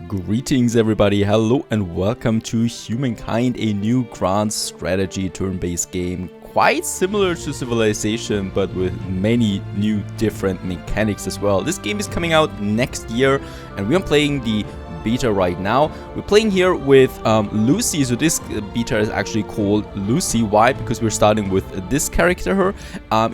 Greetings everybody, hello and welcome to Humankind, a new grand strategy turn-based game, quite similar to Civilization but with many new different mechanics as well. This game is coming out next year and we are playing the beta right now. We're playing here with Lucy, so this beta is actually called Lucy. Why? Because we're starting with this character here.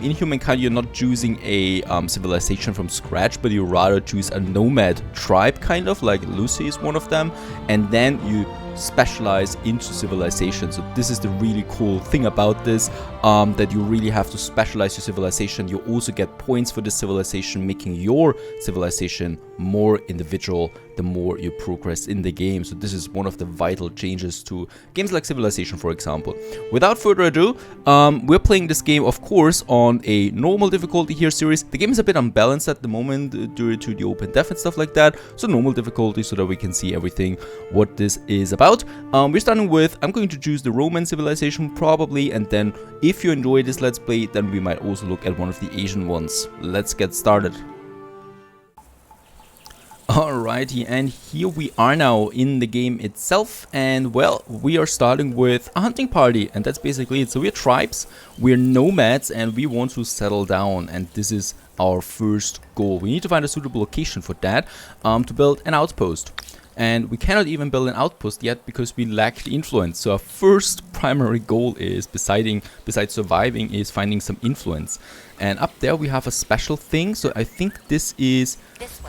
In Humankind you're not choosing a civilization from scratch, but you rather choose a nomad tribe, kind of like Lucy is one of them, and then you specialize into civilization. So this is the really cool thing about this, that you really have to specialize your civilization. You also get points for this civilization, making your civilization more individual the more you progress in the game. So this is one of the vital changes to games like Civilization, for example. Without further ado, we're playing this game, of course, on a normal difficulty here series. The game is a bit unbalanced at the moment due to the open def and stuff like that. So normal difficulty so that we can see everything what this is about. We're starting with, I'm going to choose the Roman civilization probably, and then if you enjoy this let's play, then we might also look at one of the Asian ones. Let's get started. Alrighty, and here we are now in the game itself, and well, we are starting with a hunting party, and that's basically it. So we're tribes, we're nomads, and we want to settle down, and this is our first goal. We need to find a suitable location for that, to build an outpost. And we cannot even build an outpost yet because we lack the influence. So our first primary goal is, besides surviving, is finding some influence. And up there we have a special thing. So I think this is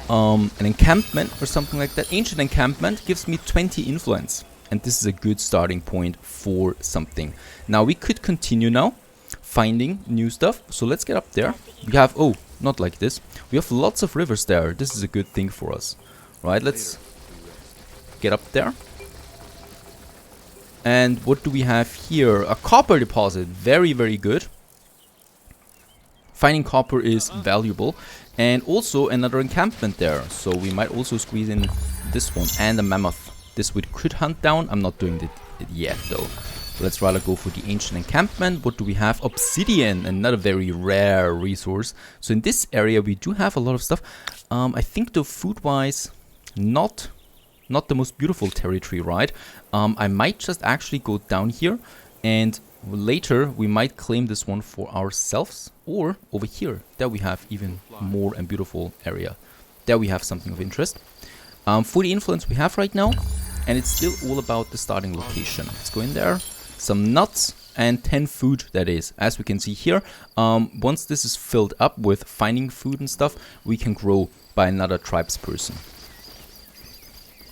an encampment or something like that. Ancient encampment gives me 20 influence. And this is a good starting point for something. Now we could continue now finding new stuff. So let's get up there. We have, oh, not like this. We have lots of rivers there. This is a good thing for us. Right, let's get up there. And what do we have here? A copper deposit. Very, very good. Finding copper is valuable. And also another encampment there. So we might also squeeze in this one and a mammoth. This we could hunt down. I'm not doing it yet though. Let's rather go for the ancient encampment. What do we have? Obsidian, another very rare resource. So in this area we do have a lot of stuff. I think though food-wise, not the most beautiful territory, right? I might just actually go down here, and later we might claim this one for ourselves, or over here. There we have even more and beautiful area. There we have something of interest. For the influence we have right now, and it's still all about the starting location. Let's go in there. Some nuts and 10 food, that is. As we can see here, once this is filled up with finding food and stuff, we can grow by another tribesperson.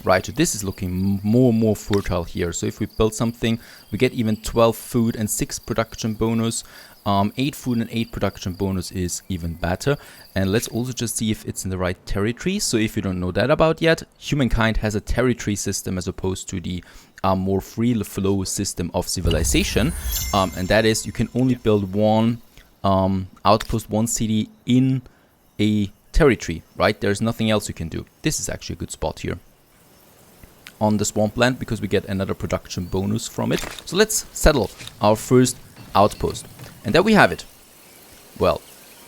Right, so this is looking more and more fertile here. So if we build something, we get even 12 food and 6 production bonus. 8 food and 8 production bonus is even better. And let's also just see if it's in the right territory. So if you don't know that about yet, Humankind has a territory system as opposed to the more free flow system of Civilization. And that is, you can only build one outpost, one city in a territory, right? There's nothing else you can do. This is actually a good spot here on the swampland because we get another production bonus from it. So let's settle our first outpost. And there we have it. Well,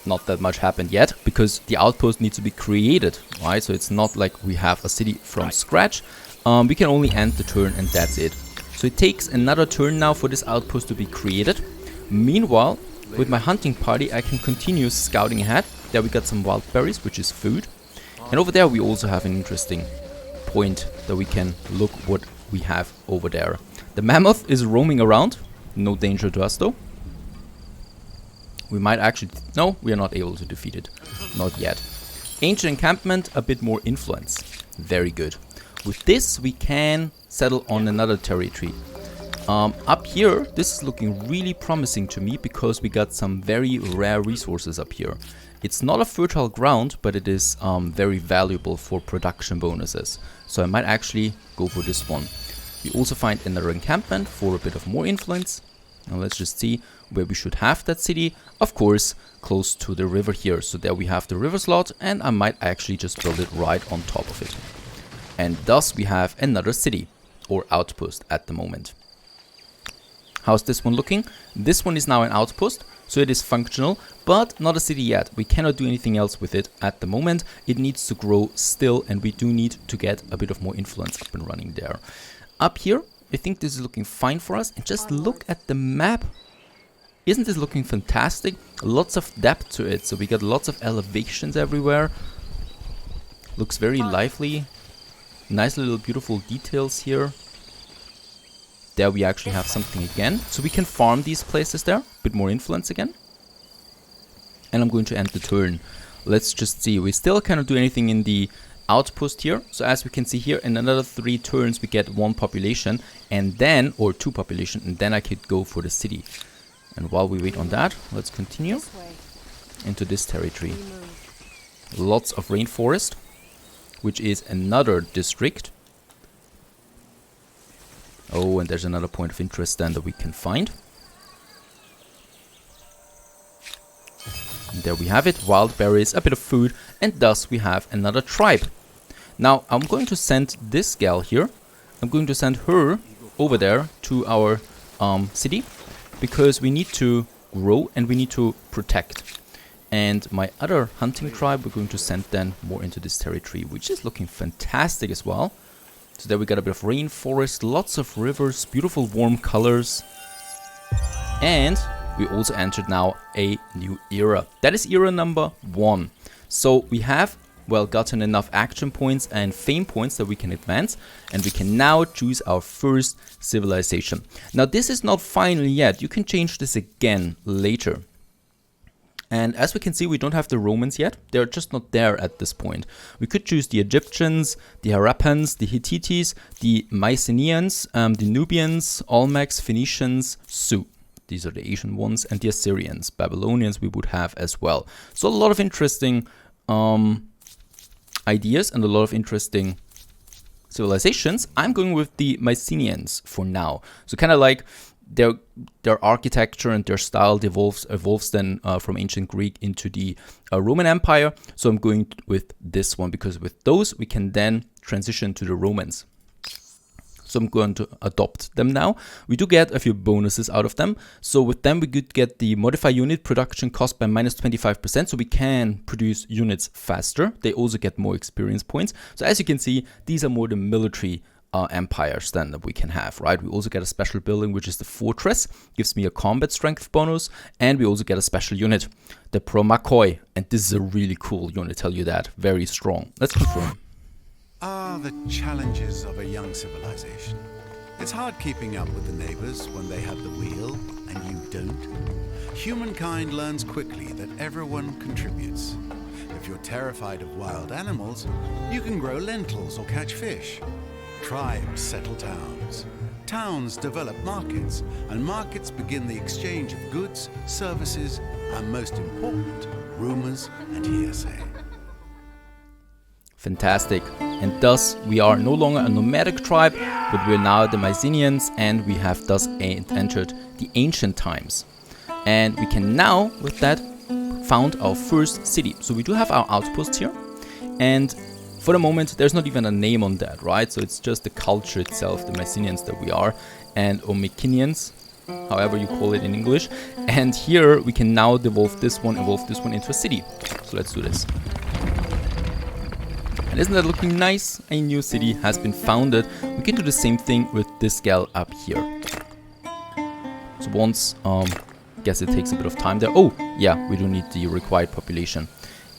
not that much happened yet because the outpost needs to be created, right? So it's not like we have a city from scratch. We can only end the turn and that's it. So it takes another turn now for this outpost to be created. Meanwhile, with my hunting party, I can continue scouting ahead. There we got some wild berries, which is food. And over there we also have an interesting point that we can look what we have over there. The mammoth is roaming around. No danger to us though. We might actually... No, we are not able to defeat it. Not yet. Ancient encampment, a bit more influence. Very good. With this we can settle on another territory. Up here, this is looking really promising to me because we got some very rare resources up here. It's not a fertile ground, but it is very valuable for production bonuses. So I might actually go for this one. We also find another encampment for a bit of more influence. Now let's just see where we should have that city. Of course, close to the river here. So there we have the river slot, and I might actually just build it right on top of it. And thus we have another city or outpost at the moment. How's this one looking? This one is now an outpost. So it is functional, but not a city yet. We cannot do anything else with it at the moment. It needs to grow still, and we do need to get a bit of more influence up and running there. Up here, I think this is looking fine for us. And just look at the map. Isn't this looking fantastic? Lots of depth to it, so we got lots of elevations everywhere. Looks very lively. Nice little beautiful details here. There we actually have something again. So we can farm these places there. A bit more influence again. And I'm going to end the turn. Let's just see. We still cannot do anything in the outpost here. So as we can see here, in another 3 turns we get 1 population. And then, or 2 population. And then I could go for the city. And while we wait on that, let's continue into this territory. Lots of rainforest, which is another district. Oh, and there's another point of interest then that we can find. And there we have it, wild berries, a bit of food, and thus we have another tribe. Now, I'm going to send this gal here. I'm going to send her over there to our city, because we need to grow and we need to protect. And my other hunting tribe, we're going to send then more into this territory, which is looking fantastic as well. So there we got a bit of rainforest, lots of rivers, beautiful warm colors. And we also entered now a new era. That is era number 1. So we have, well, gotten enough action points and fame points that we can advance. And we can now choose our first civilization. Now this is not final yet. You can change this again later. And as we can see, we don't have the Romans yet. They're just not there at this point. We could choose the Egyptians, the Harappans, the Hittites, the Mycenaeans, the Nubians, Olmecs, Phoenicians, Sioux. These are the Asian ones. And the Assyrians, Babylonians we would have as well. So a lot of interesting ideas and a lot of interesting civilizations. I'm going with the Mycenaeans for now. So kind of like their architecture and their style evolves then from ancient Greek into the Roman Empire. So I'm going with this one because with those we can then transition to the Romans. So I'm going to adopt them now. We do get a few bonuses out of them. So with them we could get the modify unit production cost by minus 25%. So we can produce units faster. They also get more experience points. So as you can see, these are more the military empires then that we can have, right? We also get a special building, which is the fortress, gives me a combat strength bonus, and we also get a special unit, the Promakoi, and this is a really cool unit, tell you that, very strong. Let's confirm. The challenges of a young civilization. It's hard keeping up with the neighbors when they have the wheel and you don't. Humankind learns quickly that everyone contributes. If you're terrified of wild animals, you can grow lentils or catch fish. Tribes settle towns. Towns develop markets, and markets begin the exchange of goods, services, and most important, rumors and hearsay. Fantastic. And thus we are no longer a nomadic tribe, but we're now the Mycenaeans, and we have thus entered the ancient times. And we can now, with that, found our first city. So we do have our outposts here, and for the moment, there's not even a name on that, right? So it's just the culture itself, the Mycenaeans that we are, and Omicinians, however you call it in English. And here we can now evolve this one into a city. So let's do this. And isn't that looking nice? A new city has been founded. We can do the same thing with this gal up here. So once, guess it takes a bit of time there. Oh, yeah, we do need the required population.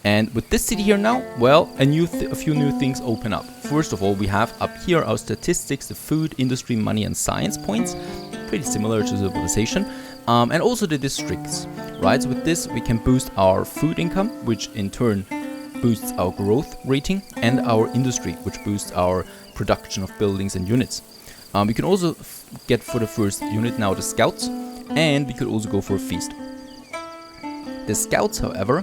And with this city here now, well, a few new things open up. First of all, we have up here our statistics, the food, industry, money, and science points. Pretty similar to civilization. And also the districts, right? So with this, we can boost our food income, which in turn boosts our growth rating, and our industry, which boosts our production of buildings and units. We can also get for the first unit now the scouts, and we could also go for a feast. The scouts, however,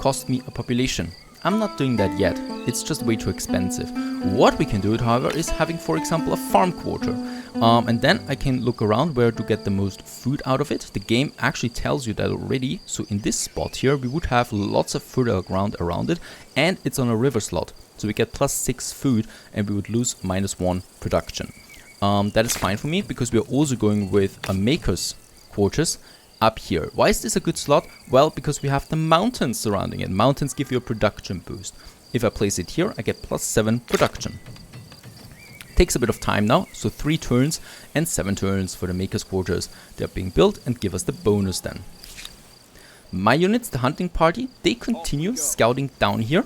cost me a population. I'm not doing that yet. It's just way too expensive. What we can do, however, is having, for example, a farm quarter. And then I can look around where to get the most food out of it. The game actually tells you that already. So in this spot here, we would have lots of fertile ground around it. And it's on a river slot. So we get +6 food and we would lose -1 production. That is fine for me because we are also going with a maker's quarters. up here. Why is this a good slot? Well, because we have the mountains surrounding it. Mountains give you a production boost. If I place it here, I get +7 production. Takes a bit of time now, so 3 turns and 7 turns for the maker's quarters. They're being built and give us the bonus then. My units, the hunting party, they continue scouting down here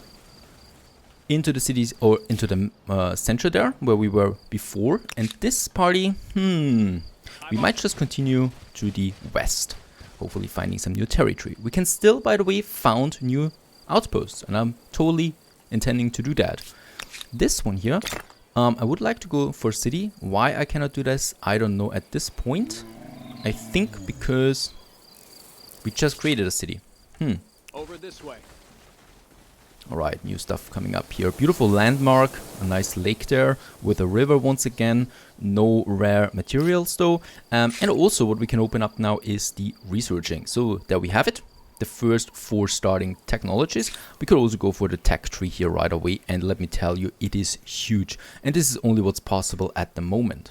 into the cities or into the center there where we were before. And this party, we might just continue to the west, hopefully finding some new territory. We can still, by the way, found new outposts, and I'm totally intending to do that. This one here, I would like to go for city. Why I cannot do this, I don't know at this point. I think because we just created a city. Over this way. Alright, new stuff coming up here. Beautiful landmark, a nice lake there with a river once again. No rare materials though. And also what we can open up now is the researching. So there we have it. The first 4 starting technologies. We could also go for the tech tree here right away. And let me tell you, it is huge. And this is only what's possible at the moment.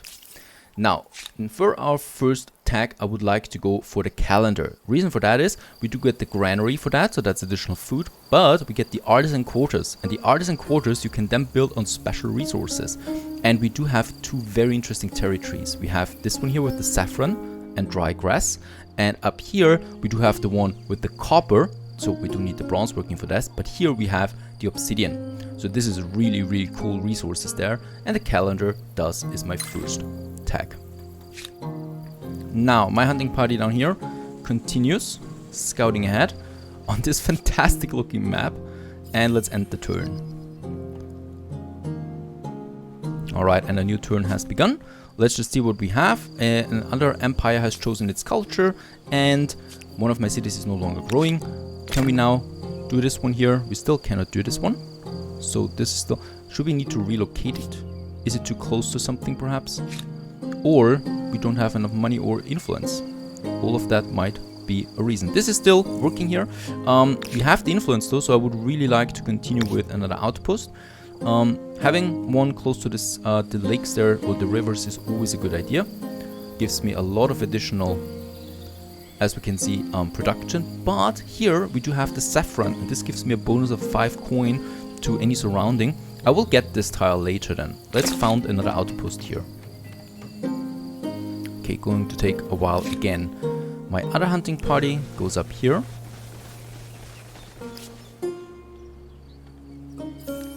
Now, for our first tag, I would like to go for the calendar. Reason for that is we do get the granary for that, so that's additional food, but we get the artisan quarters, and the artisan quarters you can then build on special resources. And we do have 2 very interesting territories. We have this one here with the saffron and dry grass, and up here we do have the one with the copper, so we do need the bronze working for that, but here we have the obsidian. So this is really, really cool resources there, and the calendar thus is my first tag. Now my hunting party down here continues scouting ahead on this fantastic looking map, and let's end the turn. Alright, and a new turn has begun. Let's just see what we have. Another empire has chosen its culture, and one of my cities is no longer growing. Can we now do this one here? We still cannot do this one. So this is still... Should we need to relocate it? Is it too close to something perhaps? Or we don't have enough money or influence. All of that might be a reason. This is still working here. We have the influence though, so I would really like to continue with another outpost. Having one close to this, the lakes there or the rivers is always a good idea. Gives me a lot of additional, as we can see, production. But here we do have the saffron, and this gives me a bonus of 5 coin to any surrounding. I will get this tile later then. Let's found another outpost here. Okay, going to take a while again. My other hunting party goes up here.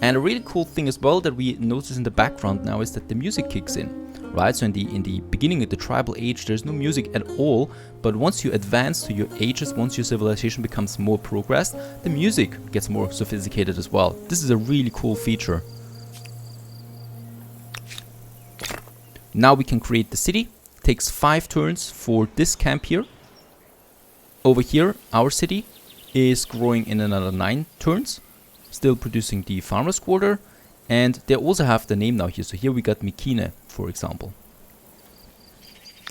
And a really cool thing as well that we notice in the background now is that the music kicks in, right? So in the beginning of the tribal age, there's no music at all. But once you advance to your ages, once your civilization becomes more progressed, the music gets more sophisticated as well. This is a really cool feature. Now we can create the city. Takes 5 turns for this camp here. Over here, our city is growing in another 9 turns. Still producing the farmer's quarter. And they also have the name now here. So here we got Mikine, for example.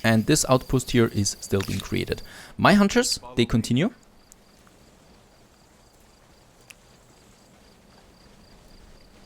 And this outpost here is still being created. My hunters, they continue.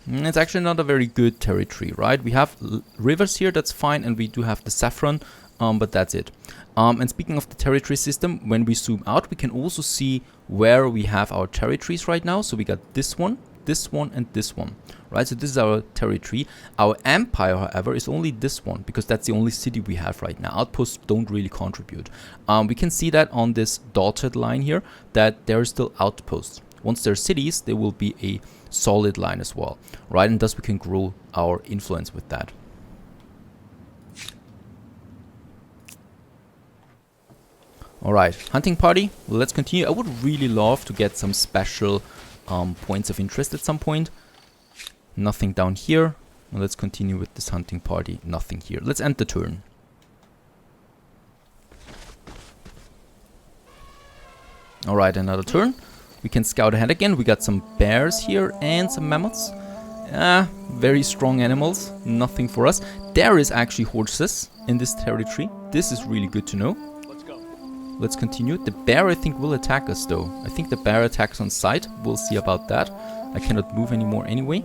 It's actually not a very good territory, right? We have rivers here, that's fine, and we do have the saffron, but that's it. And speaking of the territory system, when we zoom out, we can also see where we have our territories right now. So we got this one, and this one, right? So this is our territory. Our empire, however, is only this one, because that's the only city we have right now. Outposts don't really contribute. We can see that on this dotted line here, that there are still outposts. Once they're cities, there will be a solid line as well, right? And thus we can grow our influence with that. Alright, hunting party, let's continue. I would really love to get some special points of interest at some point. Nothing down here. Well, let's continue with this hunting party. Nothing here. Let's end the turn. Alright, another turn. We can scout ahead again. We got some bears here and some mammoths. Very strong animals. Nothing for us. There is actually horses in this territory. This is really good to know. Let's continue. The bear, I think, will attack us though. I think the bear attacks on sight. We'll see about that. I cannot move anymore anyway.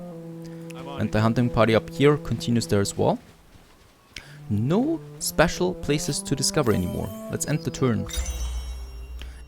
And the hunting party up here continues there as well. No special places to discover anymore. Let's end the turn.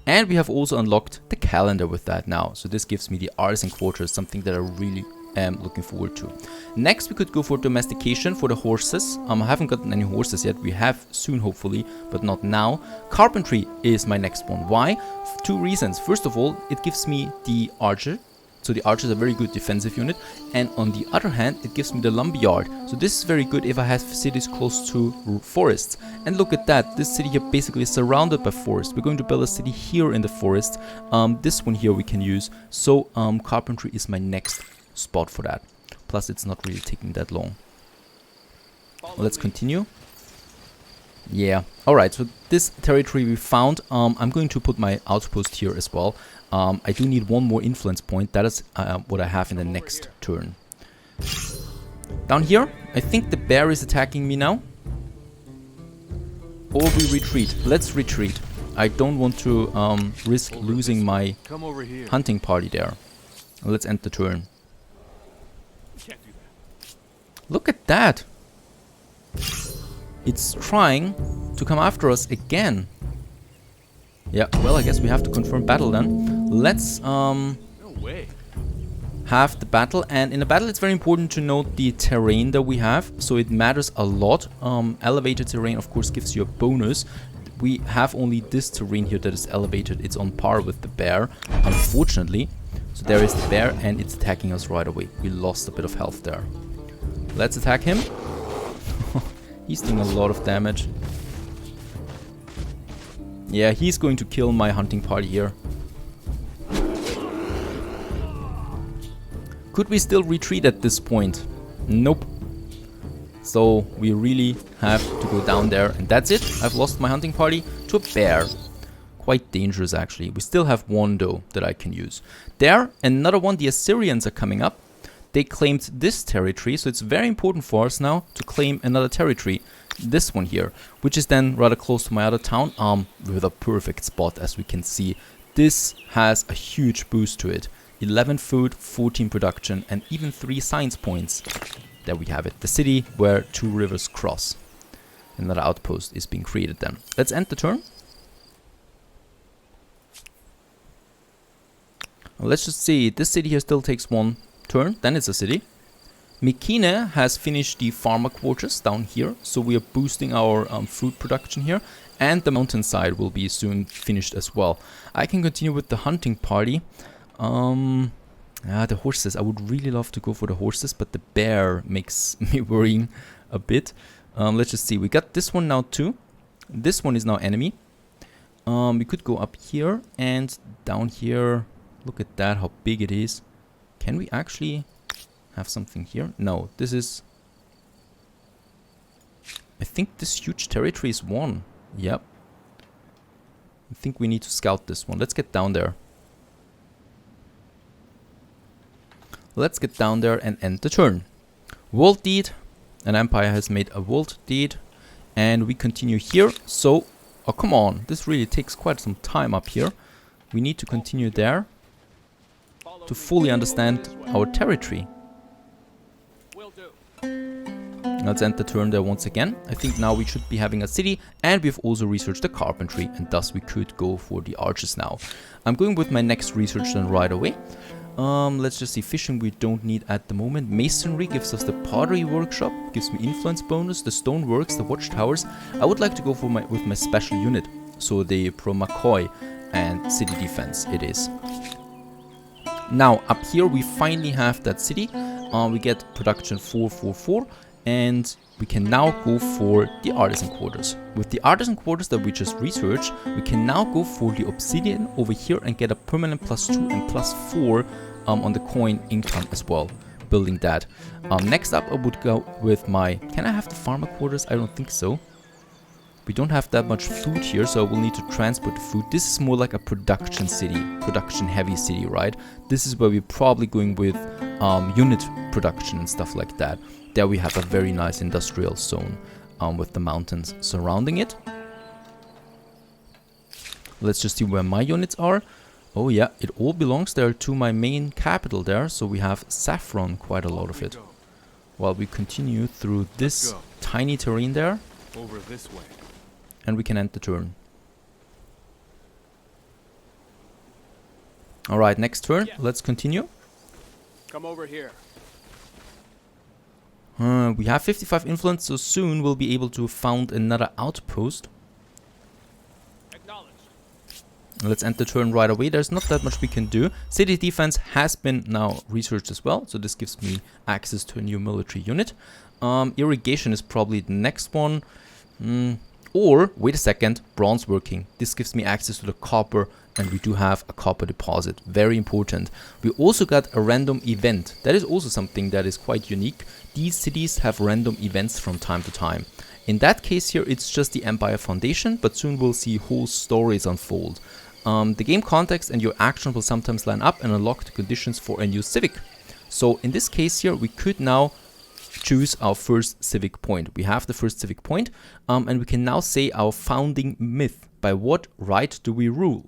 And we have also unlocked the calendar with that now. So this gives me the artisan quarters, something that I really am looking forward to. Next, we could go for domestication for the horses. I haven't gotten any horses yet. We have soon, hopefully, but not now. Carpentry is my next one. Why? For 2 reasons. First of all, it gives me the archer. So the archer is a very good defensive unit. And on the other hand, it gives me the lumberyard. So this is very good if I have cities close to forests. And look at that. This city here basically is surrounded by forest. We're going to build a city here in the forest. This one here we can use. So carpentry is my next spot for that. Plus it's not really taking that long. Let's continue. Yeah. Alright, so this territory we found. I'm going to put my outpost here as well. I do need 1 more influence point. That is what I have in the next turn. Down here, I think the bear is attacking me now. Or we retreat. Let's retreat. I don't want to risk losing my hunting party there. Let's end the turn. Look at that. It's trying to come after us again. Yeah, well, I guess we have to confirm battle then. Let's have the battle. And in the battle, it's very important to note the terrain that we have. So it matters a lot. Elevated terrain, of course, gives you a bonus. We have only this terrain here that is elevated. It's on par with the bear, unfortunately. So there is the bear, and it's attacking us right away. We lost a bit of health there. Let's attack him. He's doing a lot of damage. Yeah, he's going to kill my hunting party here. Could we still retreat at this point? Nope. So we really have to go down there, and that's it. I've lost my hunting party to a bear. Quite dangerous, actually. We still have 1 though that I can use. There, another one. The Assyrians are coming up. They claimed this territory, so it's very important for us now to claim another territory. This one here, which is then rather close to my other town, with a perfect spot, as we can see. This has a huge boost to it. 11 food, 14 production, and even 3 science points. There we have it. The city where 2 rivers cross. Another outpost is being created then. Let's end the turn. Let's just see. This city here still takes 1 turn. Then it's a city. Mykene has finished the farmer quarters down here. So we are boosting our food production here. And the mountainside will be soon finished as well. I can continue with the hunting party. The horses. I would really love to go for the horses, but the bear makes me worrying a bit. Let's just see. We got this one now too. This one is now enemy. We could go up here and down here. Look at that, how big it is. Can we actually have something here? No, this is... I think this huge territory is 1. Yep. I think we need to scout this one. Let's get down there. Let's get down there and end the turn. World deed. An empire has made a world deed. And we continue here. So, oh come on. This really takes quite some time up here. We need to continue there to fully understand our territory. Let's end the turn there once again. I think now we should be having a city, and we've also researched the carpentry, and thus we could go for the archers now. I'm going with my next research then right away. Let's just see. Fishing we don't need at the moment. Masonry gives us the pottery workshop, gives me influence bonus, the stoneworks, the watchtowers. I would like to go for with my special unit, so the pro McCoy and city defense it is. Now up here we finally have that city. We get production 444, and we can now go for the artisan quarters. With the artisan quarters that we just researched, we can now go for the obsidian over here and get a permanent +2 and +4 on the coin income as well. Building that. Next up I would go with my... Can I have the farmer quarters? I don't think so. We don't have that much food here, so I will need to transport the food. This is more like a production city, production heavy city, right? This is where we're probably going with unit production and stuff like that. There we have a very nice industrial zone with the mountains surrounding it. Let's just see where my units are. Oh yeah, it all belongs there to my main capital there, so we have saffron, quite a lot of it. While we continue through this tiny terrain there. Over this way. And we can end the turn. Alright, next turn. Let's continue. Come over here. We have 55 influence, so soon we'll be able to found another outpost. Acknowledged. Let's end the turn right away. There's not that much we can do. City defense has been now researched as well, so this gives me access to a new military unit. Irrigation is probably the next one. Or, wait a second, bronze working. This gives me access to the copper, and we do have a copper deposit. Very important. We also got a random event. That is also something that is quite unique. These cities have random events from time to time. In that case here, it's just the Empire Foundation, but soon we'll see whole stories unfold. The game context and your action will sometimes line up and unlock the conditions for a new civic. So in this case here, we could now choose our first civic point. We have the first civic point, and we can now say our founding myth. By what right do we rule?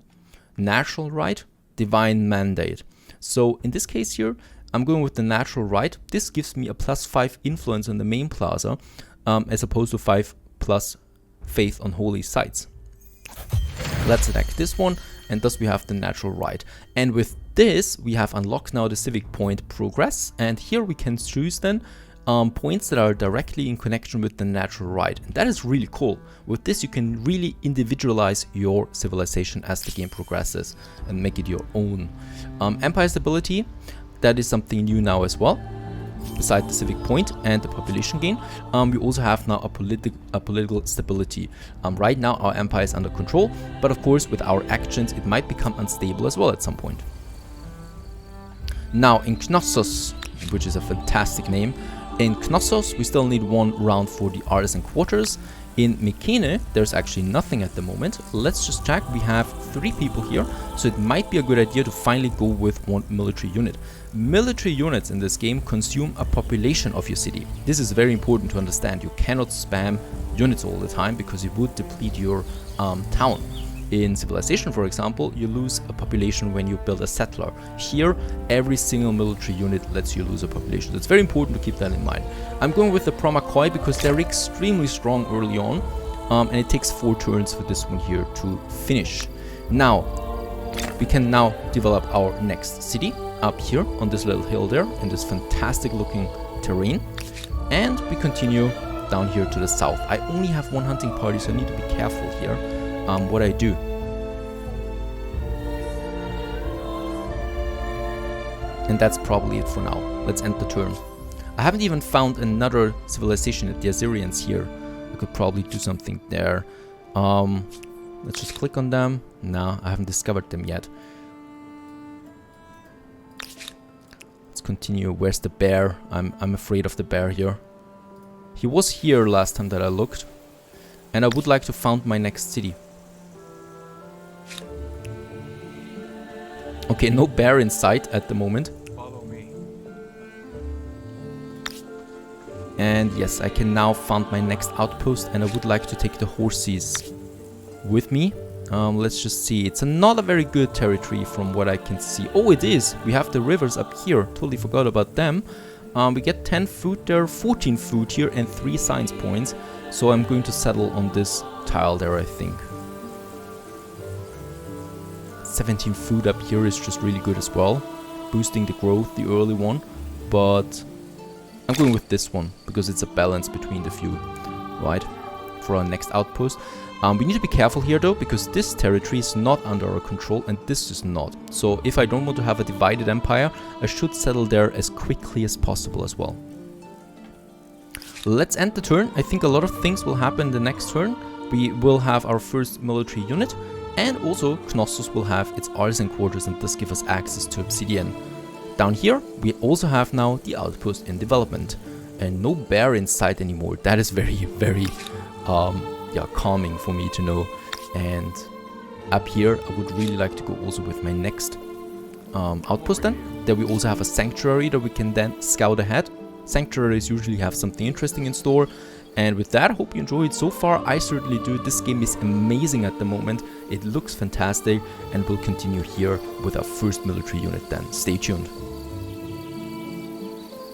Natural right, divine mandate. So in this case here, I'm going with the natural right. This gives me a +5 influence on the main plaza, as opposed to 5+ faith on holy sites. Let's attack this one, and thus we have the natural right. And with this, we have unlocked now the civic point progress, and here we can choose then points that are directly in connection with the natural right. And that is really cool. With this, you can really individualize your civilization as the game progresses and make it your own. Empire stability, that is something new now as well. Beside the civic point and the population gain, we also have now a political stability. Right now our empire is under control, but of course with our actions it might become unstable as well at some point. Now in Knossos, which is a fantastic name, in Knossos we still need 1 round for the artisan quarters. In Mykene, there's actually nothing at the moment. Let's just check. We have 3 people here, so it might be a good idea to finally go with 1 military unit. Military units in this game consume a population of your city. This is very important to understand. You cannot spam units all the time because it would deplete your town. In Civilization, for example, you lose a population when you build a settler. Here, every single military unit lets you lose a population. So it's very important to keep that in mind. I'm going with the Promakoi because they're extremely strong early on, and it takes 4 turns for this one here to finish. Now, we can now develop our next city up here on this little hill there in this fantastic looking terrain. And we continue down here to the south. I only have 1 hunting party, so I need to be careful here. What I do. And that's probably it for now. Let's end the turn. I haven't even found another civilization at the Assyrians here. I could probably do something there. Let's just click on them. No, I haven't discovered them yet. Let's continue. Where's the bear? I'm afraid of the bear here. He was here last time that I looked. And I would like to found my next city. Okay, no bear in sight at the moment. Follow me. And yes, I can now found my next outpost, and I would like to take the horses with me. Let's just see. It's not a very good territory from what I can see. Oh, it is. We have the rivers up here. Totally forgot about them. We get 10 food there, 14 food here, and 3 science points. So I'm going to settle on this tile there, I think. 17 food up here is just really good as well. Boosting the growth, the early one. But I'm going with this one, because it's a balance between the few, right? For our next outpost. We need to be careful here though, because this territory is not under our control and this is not. So if I don't want to have a divided empire, I should settle there as quickly as possible as well. Let's end the turn. I think a lot of things will happen the next turn. We will have our first military unit, and also Knossos will have its artisan quarters and thus give us access to obsidian. Down here we also have now the outpost in development, and no bear in sight anymore. That is very, very calming for me to know. And up here I would really like to go also with my next outpost then. There we also have a sanctuary that we can then scout ahead. Sanctuaries usually have something interesting in store. And with that, I hope you enjoyed so far. I certainly do. This game is amazing at the moment. It looks fantastic, and we'll continue here with our first military unit then. Stay tuned.